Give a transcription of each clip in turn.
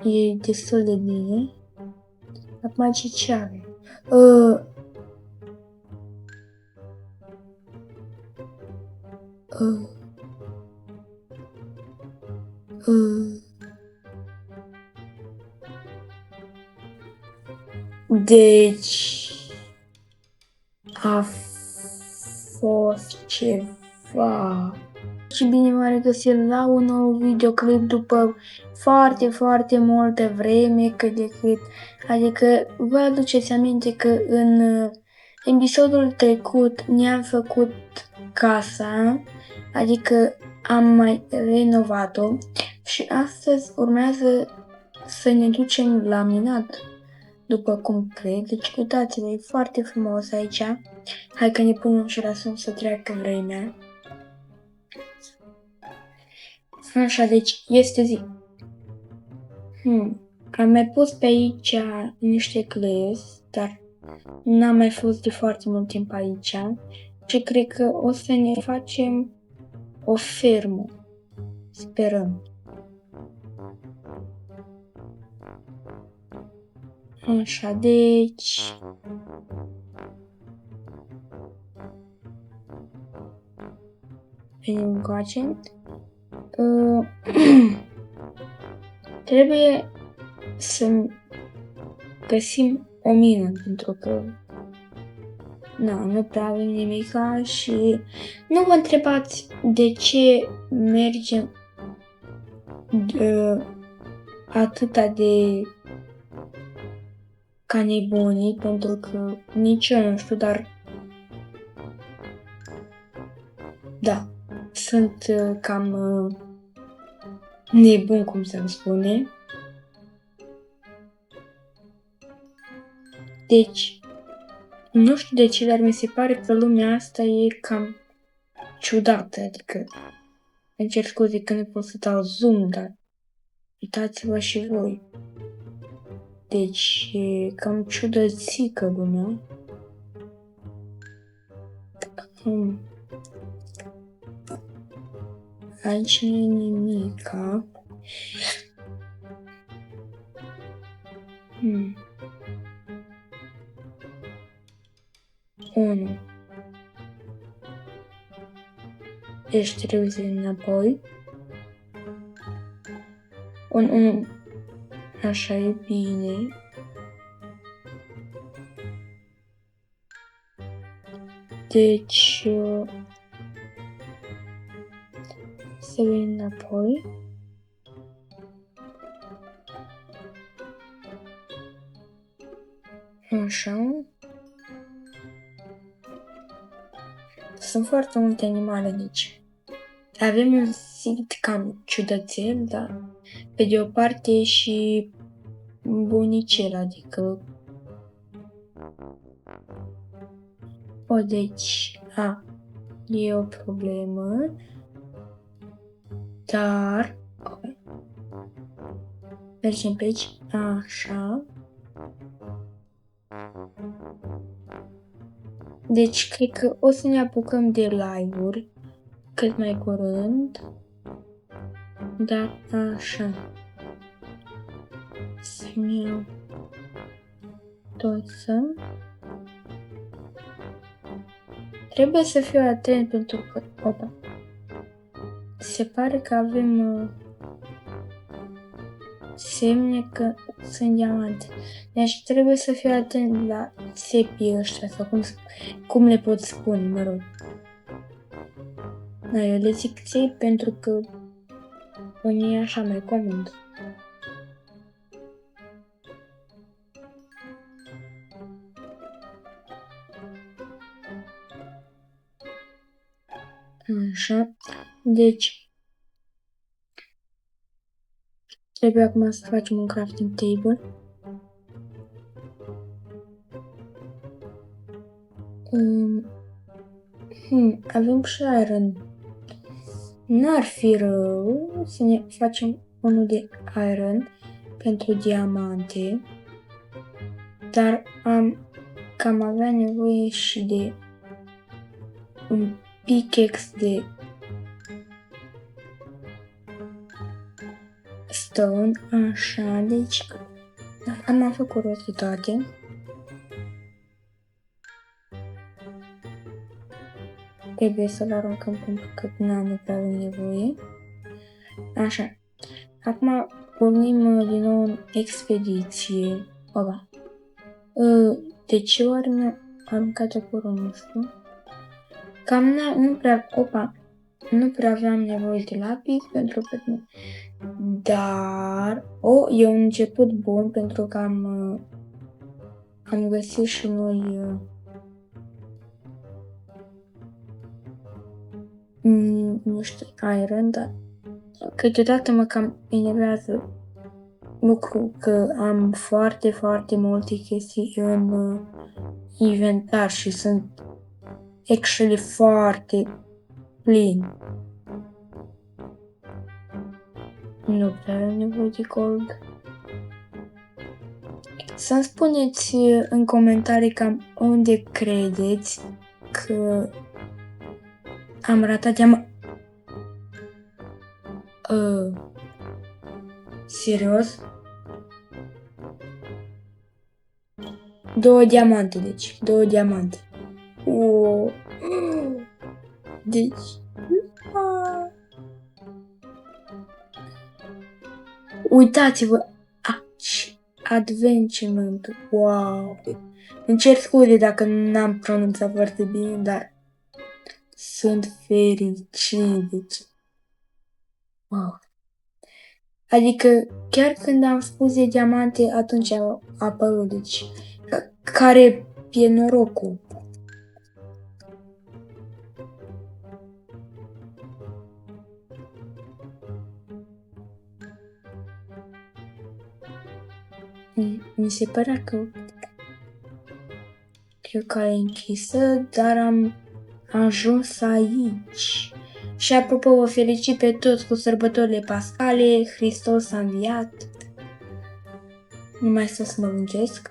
E destul de bine. Acum ce are? Deci a fost ceva. Și bine m-am regăsit la un nou videoclip după foarte, foarte multă vreme adică vă aduceți aminte că în episodul trecut ne-am făcut casa, adică am mai renovat-o și astăzi urmează să ne ducem la minat, după cum cred. Deci uitați-vă, e foarte frumos aici. Hai că ne punem și la somn să treacă vremea. Așa, deci este zi. Am mai pus pe aici niște clăs, dar n-am mai fost de foarte mult timp aici. Și cred că o să ne facem o fermă. Sperăm. Așa, deci... Venim încoace. Trebuie să găsim o mină, pentru că nu prea avem nimica și nu vă întrebați de ce mergem atâta de ca nebunii, pentru că nici eu nu știu, dar da, sunt cam nebun, cum să-mi spune. Deci, nu știu de ce, dar mi se pare că lumea asta e cam ciudată, adică îmi cer scuze că nu pot să dau zoom, dar uitați-vă și voi. Deci, e cam ciudățică lumea. Aici nu e nimica. Unu. Deci trebuie să vin înapoi. Un. Așa e bine. Deci să vin înapoi. Așa. Sunt foarte multe animale aici. Avem un sit cam ciudățel, dar pe de o parte e și bunicel, adică deci, e o problemă, dar mergem pe aici, așa. Deci, cred că o să ne apucăm de live-uri cât mai curând. Da, așa. Să-mi iau toță. Trebuie să fiu atent pentru că, se pare că avem semne că sunt diamante. Deci trebuie să fiu atent la țepii ăștia, sau cum le pot spune, mă rog. Da, eu le zic țepi pentru că unii e așa mai comod. Așa, deci trebuie acum să facem un crafting table. Avem și iron. N-ar fi rău să ne facem unul de iron pentru diamante, dar cam avea nevoie și de un pickaxe stone, așa, deci am făcut rost de toate. Trebuie să-l aruncăm pentru că nu prea avem nevoie. Așa. Acum pornim din nou în expediție. Oba. De ce ori mi-a aruncat acolo, nu știu. Cam nu prea aveam nevoie de lapis pentru că... Dar... e un început bun pentru că am găsit și noi... nu știu, iron, dar câteodată mă cam enervează lucru că am foarte, foarte multe chestii în inventar și sunt actually foarte plin. Nu prea am nevoie de gold. Să-mi spuneți în comentarii cam unde credeți că am ratat serios? 2 diamante, deci. 2 diamante. Deci... Uitați-vă! Adventurement. Wow! Îmi cer scuze dacă n-am pronunțat foarte bine, dar sunt fericit. Deci... Wow! Adică chiar când am spus de diamante, atunci a apărut. Deci, care e norocul? Mi se părea că e o cale închisă, dar am ajuns aici. Și apropo, vă felicit pe toți cu sărbătorile pascale, Hristos a înviat. Nu mai stau să mă lungesc.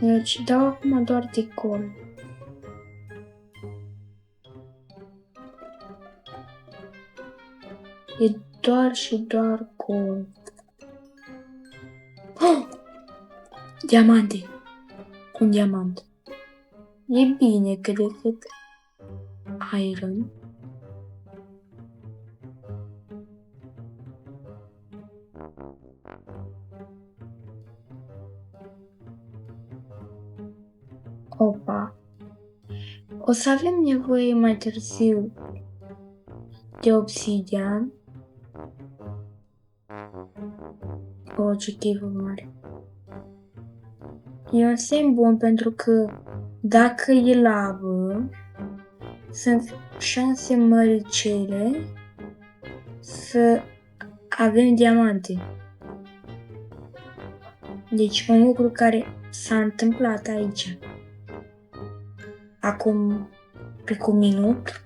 Deci dau acum doar decor. E doar și doar gold. Diamante! Un diamant. E bine că decât iron. Opa! O să avem nevoie mai târziu de obsidian. Ce chivă mare. E un semn bun pentru că dacă e lavă, sunt șanse măricele să avem diamante. Deci un lucru care s-a întâmplat aici. Acum, pe un minut.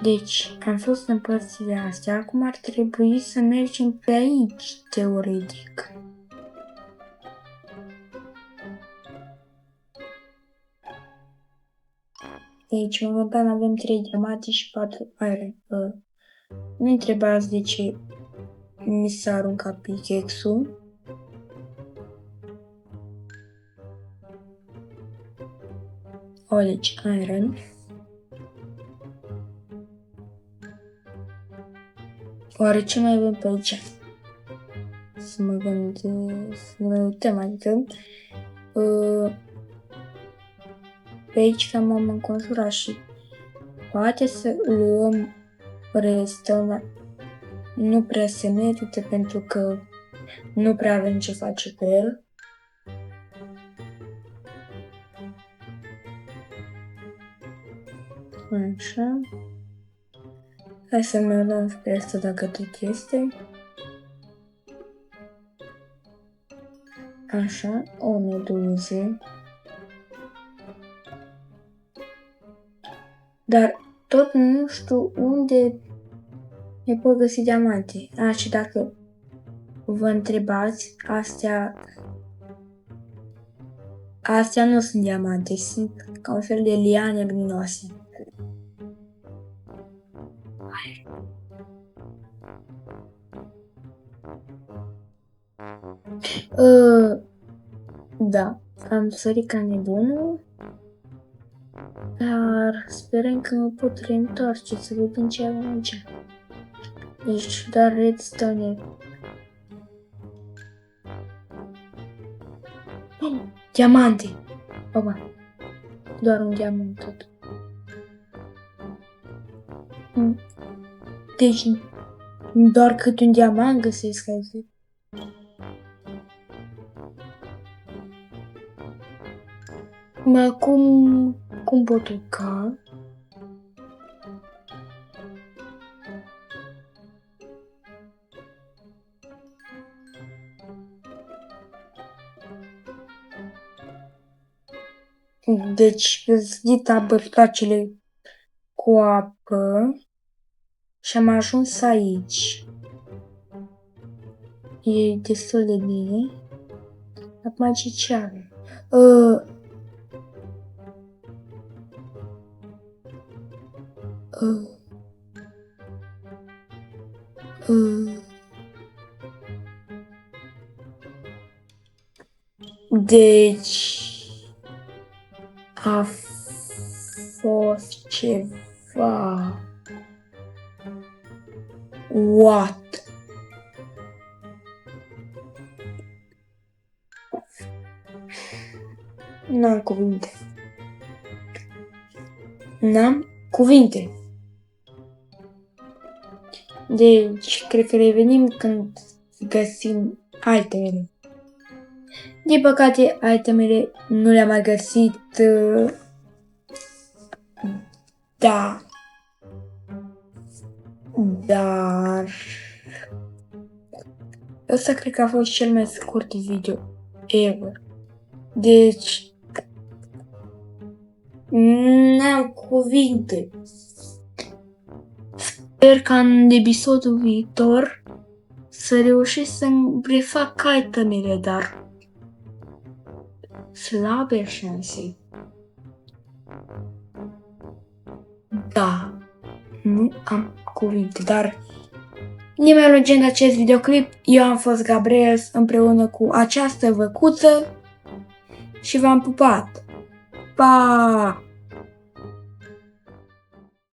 Deci, am fost în părțile astea, acum ar trebui să mergem pe aici, teoretic. Deci, momentan avem 3 diamante și 4 iron. Nu întrebați de ce mi s-a aruncat pickaxe-ul. Deci, iron. Oare ce mai avem pe aici? Să mă gândesc, să ne uităm, adică pe aici cam am înconjurat și poate să luăm restul, nu prea se merită pentru că nu prea avem ce face cu el. Așa. Hai să mai luăm pe asta dacă tot este. Așa, o meduză. Dar tot nu știu unde ne pot găsi diamante. Și dacă vă întrebați, astea nu sunt diamante, sunt ca un fel de liane luminoase. Da, am sărit ca nebunul, dar sperăm că mă pot reîntoarce să vedem ce avem aici. Deci doar redstone. Diamante! Opa, doar un diamant tot. Deci doar cât un diamant găsesc aici. Cum pot urca? Deci deschid abărtacele cu apă și am ajuns aici. E destul de bine. Acum ce are? Deci a fost ceva. What? N-am cuvinte. Deci, cred că revenim când găsim itemele. Din păcate, itemele nu le-am mai găsit. Da. Dar ăsta cred că a fost cel mai scurt video ever. Deci n-am cuvinte. Sper ca în episodul viitor să reușesc să-mi refac itemele, dar slabe șanse. Da, nu am cuvinte, dar nimeni lungând acest videoclip, eu am fost Gabriel împreună cu această văcuță și v-am pupat. Pa!